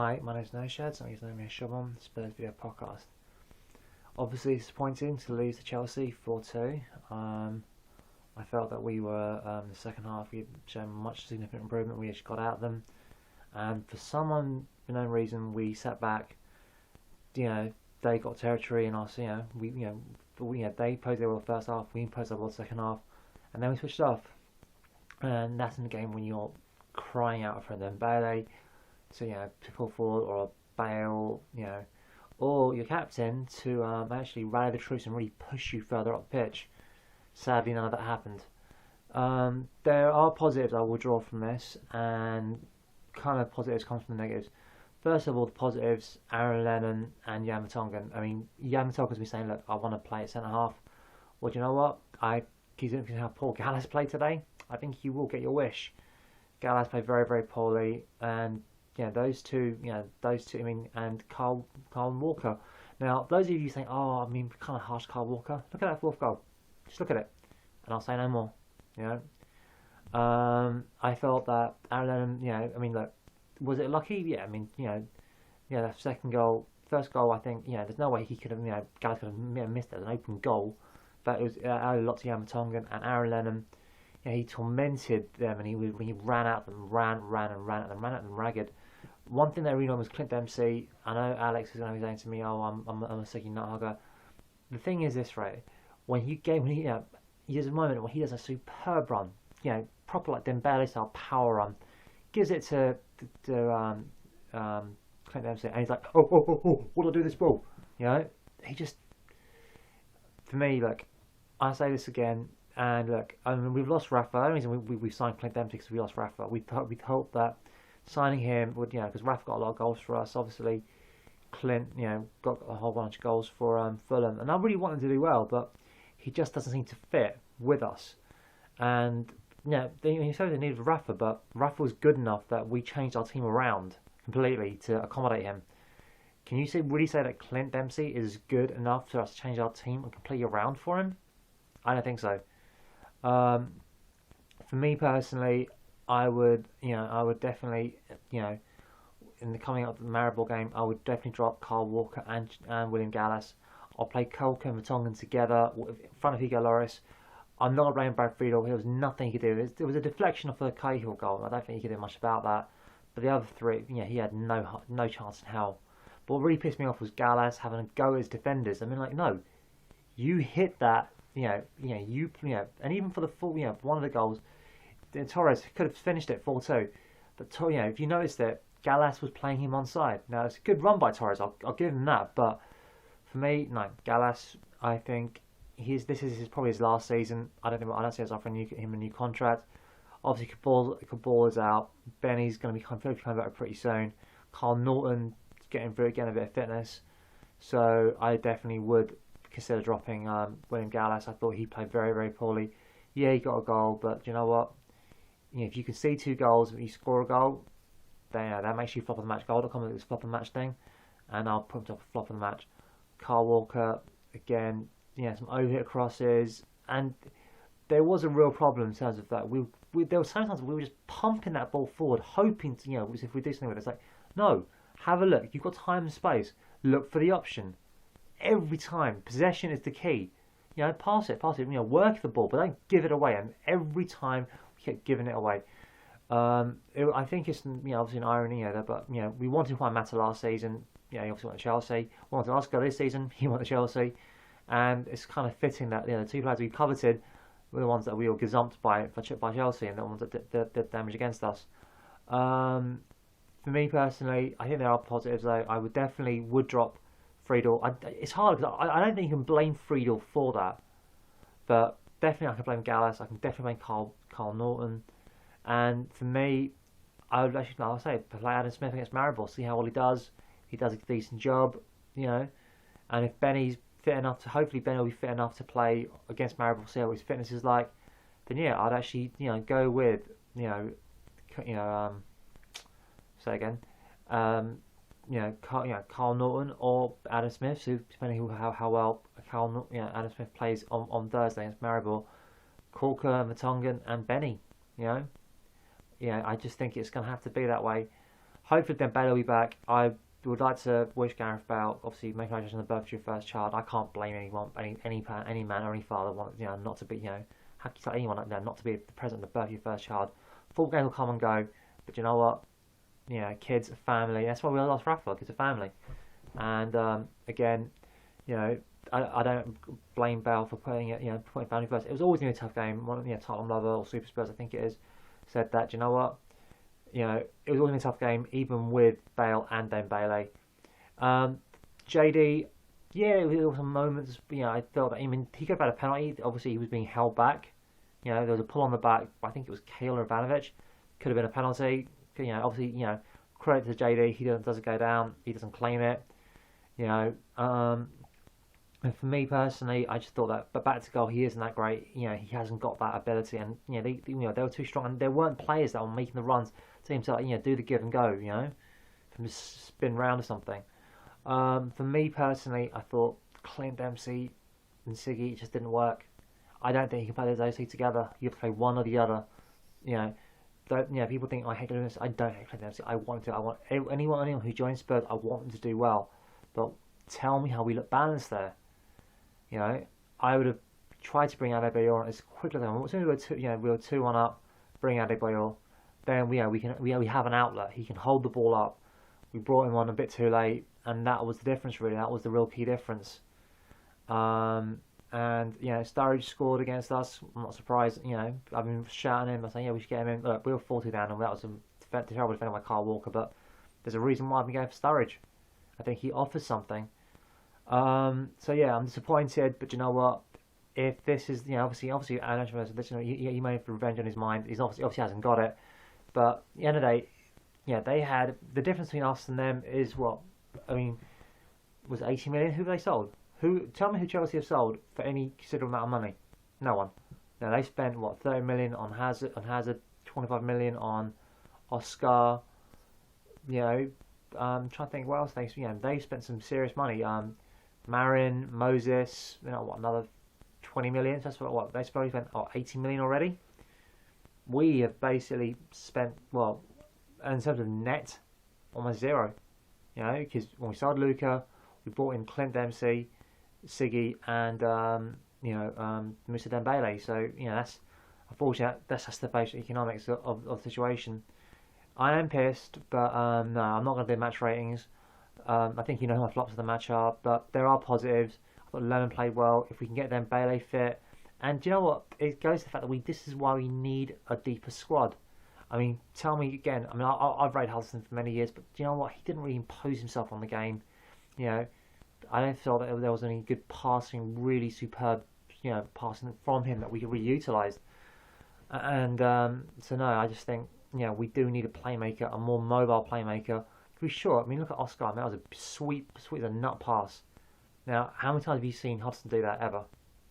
Hi, my name is No Shads. I'm using the name Spurs Video Podcast. Obviously disappointing to lose to Chelsea 4-2. I felt that we were, the second half, we had shown much significant improvement. We actually got out of them. And for some unknown reason, we sat back. They got territory and us, they posed their ball the first half, we posed our ball the second half. And then we switched off. And that's in the game when you're crying out for them. Dembele, to pull forward, or Bale, or your captain to actually rally the troops and really push you further up the pitch. Sadly, none of that happened. There are positives I will draw from this, and kind of positives come from the negatives. First of all, the positives: Aaron Lennon and Jan Vertonghen. I mean, Jan Vertonghen's been saying, "Look, I want to play at centre half." Well, do you know what? Considering how poor Gallas played today, I think you will get your wish. Gallas played very, very poorly, and those two, and Carl Walker. Now, those of you think, kind of harsh Carl Walker. Look at that fourth goal. Just look at it, and I'll say no more. I felt that Aaron Lennon, look, was it lucky? Yeah, that second goal, first goal, I think, there's no way he could have, Gallas could have missed it as an open goal, but it was a lot to Jan Vertonghen and Aaron Lennon. He tormented them, and he ran at them, ran at them ragged. One thing that I really was Clint Dempsey. I know Alex is going to be saying to me, "Oh, I'm a sicky nut hugger." The thing is this, right? He has a moment when he does a superb run, proper like Dembele style power run, gives it to Clint Dempsey, and he's like, "Oh, what do I do with this ball?" He just, for me, look, I say this again. And look, we've lost Rafa. The only reason we signed Clint Dempsey because we lost Rafa. We hoped that signing him would, because Rafa got a lot of goals for us. Obviously, Clint, got a whole bunch of goals for Fulham. And I really want him to do well, but he just doesn't seem to fit with us. And, he showed the need of Rafa, but Rafa was good enough that we changed our team around completely to accommodate him. Can you really say that Clint Dempsey is good enough for us to change our team and completely around for him? I don't think so. For me personally, I would definitely, in the coming up the Maribor game, I would definitely drop Carl Walker and William Gallas. I'll play Kolka and Vertonghen together in front of Hugo Lloris. I'm not blaming Brad Friedel. There was nothing he could do. It was a deflection off the Cahill goal. I don't think he could do much about that. But the other three, he had no chance in hell. But what really pissed me off was Gallas having a go at his defenders. No, you hit that. And even for the full, one of the goals, Torres could have finished it 4-2. But if you noticed that Gallas was playing him onside. Now it's a good run by Torres. I'll give him that. But for me, no, Gallas. I think this is probably his last season. I don't see us offering him a new contract. Obviously, Cabal is out. Benny's going to be coming back pretty soon. Carl Norton getting a bit of fitness. So I definitely would consider dropping William Gallas. I thought he played very, very poorly. Yeah, he got a goal, but you know what? If you can see 2 goals and you score a goal, then that makes you flop of the match. Goal.com is this flop of the match thing, and I'll put him to a flop of the match. Carl Walker, again, some overhit crosses, and there was a real problem in terms of that. There were sometimes we were just pumping that ball forward, hoping to, if we do something with it. It's like, no, have a look. You've got time and space. Look for the option. Every time, possession is the key. Pass it. Work the ball, but don't give it away. And every time we kept giving it away. I think it's obviously an irony there, but we wanted Juan Mata last season. He obviously went to Chelsea. We wanted Oscar this season. He went to Chelsea, and it's kind of fitting that the 2 players we coveted were the ones that we were gazumped by Chelsea, and the ones that did damage against us. For me personally, I think there are positives though. I definitely would drop Friedel. It's hard because I don't think you can blame Friedel for that, but definitely I can blame Gallas. I can definitely blame Carl Norton, and for me, I would actually, I'll say, play Adam Smith against Maribor, see how well he does. He does a decent job, and if Benny's fit enough hopefully Benny will be fit enough to play against Maribor, see how his fitness is like. Then I'd actually go with say again. Carl Norton or Adam Smith, so depending how well Adam Smith plays on Thursday against Maribor, Kolka, Vertonghen and Benny. I just think it's going to have to be that way. Hopefully Dembele will be back. I would like to wish Gareth Bale, obviously, make congratulations on the birth of your first child. I can't blame anyone, any man or any father, not to be, how can you tell anyone like that not to be present at the birth of your first child? Football game will come and go, but you know what? Kids, family. That's why we lost Rafa, because of family. And again, I don't blame Bale for putting family first. It was always going to be a tough game. One, Tottenham lover or Super Spurs, I think it is, said that. Do you know what? It was always a tough game, even with Bale and Dembele. JD, there were some moments, I felt that, he could have had a penalty. Obviously, he was being held back. There was a pull on the back. I think it was Kale Ivanovic. Could have been a penalty. Obviously, credit to JD. He doesn't go down. He doesn't claim it. And for me personally, I just thought that, but back to goal, he isn't that great. He hasn't got that ability, and they were too strong, and there weren't players that were making the runs to him to do the give and go, from just spin round or something. For me personally, I thought Clint Dempsey and Siggy just didn't work. I don't think you can play those two together. You have to play one or the other. People think I hate Clint Dempsey. I don't hate Clint Dempsey. I want anyone who joins Spurs, I want them to do well. But tell me how we look balanced there. I would have tried to bring Adebayor on as quickly as I can. As soon as we were 2-1 up, bring Adebayor. Then we have an outlet. He can hold the ball up. We brought him on a bit too late, and that was the difference. Really, that was the real key difference. And Sturridge scored against us. I'm not surprised. I've been shouting him. I saying, we should get him in. Look, we were 40 down, and that was a terrible defending by Kyle Walker. But there's a reason why I've been going for Sturridge. I think he offers something. I'm disappointed, but you know what? If this is, obviously, I mentioned this, he may have revenge on his mind. He's obviously hasn't got it, but at the end of the day, they had the difference between us and them is what? Was it 80 million? Who they sold? Tell me who Chelsea have sold for any considerable amount of money? No one. Now they spent 30 million on Hazard, 25 million on Oscar. I'm trying to think what else they spent some serious money. Marin, Moses, another 20 million. That's what they probably spent 80 million already. We have basically spent, in terms of net, almost zero. Because when we sold Luca, we brought in Clint Dempsey, Siggy, and Mr. Dembele. So that's unfortunate. That's the basic economics of the situation. I am pissed, but no, I'm not going to do match ratings. I think who my flops of the match are, but there are positives. I thought Lemon played well. If we can get Dembele fit, and do you know what? It goes to the fact that this is why we need a deeper squad. Tell me again. I've rated Hudson for many years, but do you know what? He didn't really impose himself on the game. I don't feel that there was any good passing, really superb, passing from him that we could really utilise. And so no, I just think we do need a playmaker, a more mobile playmaker. To be sure, look at Oscar. That was a sweet as a nut pass. Now, how many times have you seen Hudson do that ever?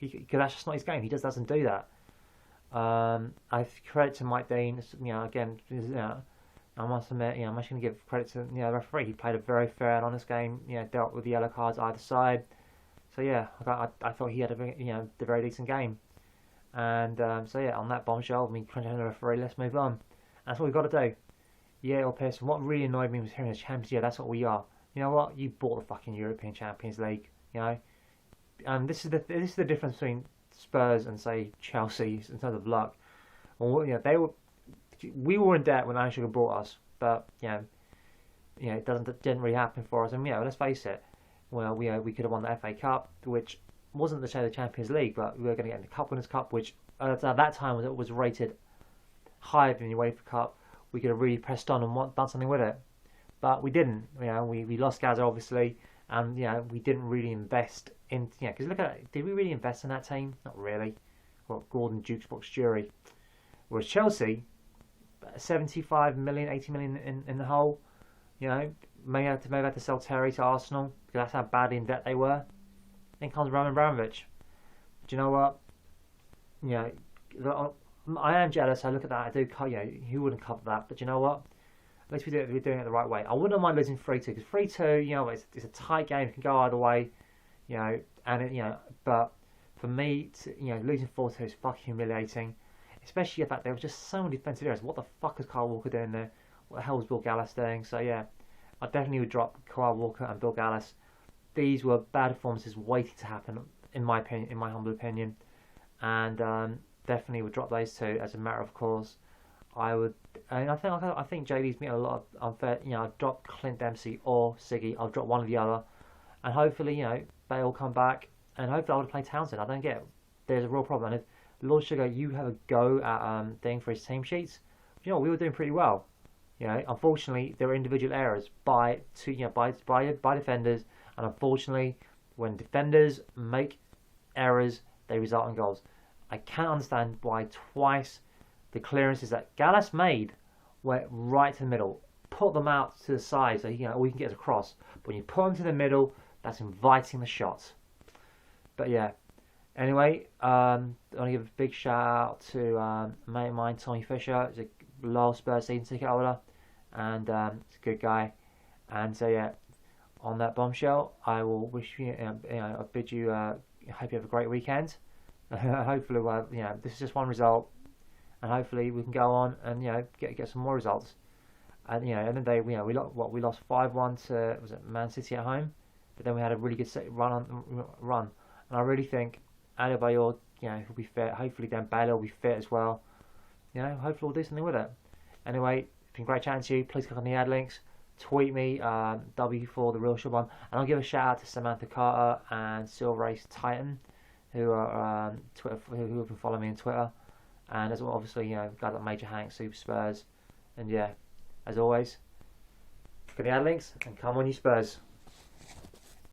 Because that's just not his game. He just doesn't do that. I credit to Mike Dean. Again, I must admit, I'm actually going to give credit to the referee. He played a very fair and honest game. Dealt with the yellow cards either side. So I thought he had a very decent game. And on that bombshell, crunching the referee, let's move on. That's what we've got to do. Or Pearson. What really annoyed me was hearing the Champions. That's what we are. You know what? You bought the fucking European Champions League. And this is the difference between Spurs and say Chelsea in terms of luck. Well, we were in debt when Ansuga bought us, but it didn't really happen for us. And let's face it. Well, we could have won the FA Cup, which wasn't the Champions League, but we were going to get in the Cup Winners' Cup, which at that time was rated higher than the UEFA Cup. We could have really pressed on and done something with it, but we didn't. We lost Gaza obviously, and we didn't really invest in. Because look at it, did we really invest in that team? Not really. Well, Gordon, Jukebox Jury. Whereas Chelsea, 75 million, 80 million in the hole. Maybe have to sell Terry to Arsenal because that's how badly in debt they were. Then comes Roman Abramovich. Do you know what? I am jealous. I look at that. I do. Who wouldn't cover that? But you know what? At least we're doing it the right way. I wouldn't mind losing 3-2 because 3-2, it's a tight game. It can go either way. But for me, losing 4-2 is fucking humiliating. Especially the fact there was just so many defensive errors. What the fuck is Kyle Walker doing there? what the hell was Bill Gallas doing? So yeah, I definitely would drop Kyle Walker and Bill Gallas. These were bad performances waiting to happen, in my opinion, in my humble opinion, and definitely would drop those two as a matter of course. I would, and I think JD's made a lot of unfair. You know, I'd drop Clint Dempsey or Siggy. I'll drop one or the other, and hopefully, you know, Bale will come back, and hopefully I would play Townsend. I don't get it. There's a real problem. And if Lord Sugar, you have a go at thing for his team sheets. You know, we were doing pretty well. You know, unfortunately, there were individual errors by defenders, and unfortunately, when defenders make errors, they result in goals. I can't understand why twice the clearances that Gallas made were right to the middle. Put them out to the side so we can get across. But when you put them to the middle, that's inviting the shots. But yeah. Anyway, I want to give a big shout out to a mate of mine, Tommy Fisher. He's a loyal Spurs season ticket holder, and he's a good guy. And so yeah, on that bombshell, I will wish you, I bid you, I hope you have a great weekend. Hopefully, this is just one result, and hopefully we can go on and get some more results. And at the end of the day, we lost 5-1 to Man City at home, but then we had a really good run, and I really think Adebayor, he'll be fit. Hopefully, then Bailey will be fit as well. Hopefully we'll do something with it. Anyway, it's been great chatting to you. Please click on the ad links. Tweet me W for the Real Shop on, and I'll give a shout out to Samantha Carter and Silver Ace Titan, who are Twitter, who have been following me on Twitter, and as well, obviously, guys like Major Hank, Super Spurs, and yeah, as always, for the ad links, and come on, you Spurs.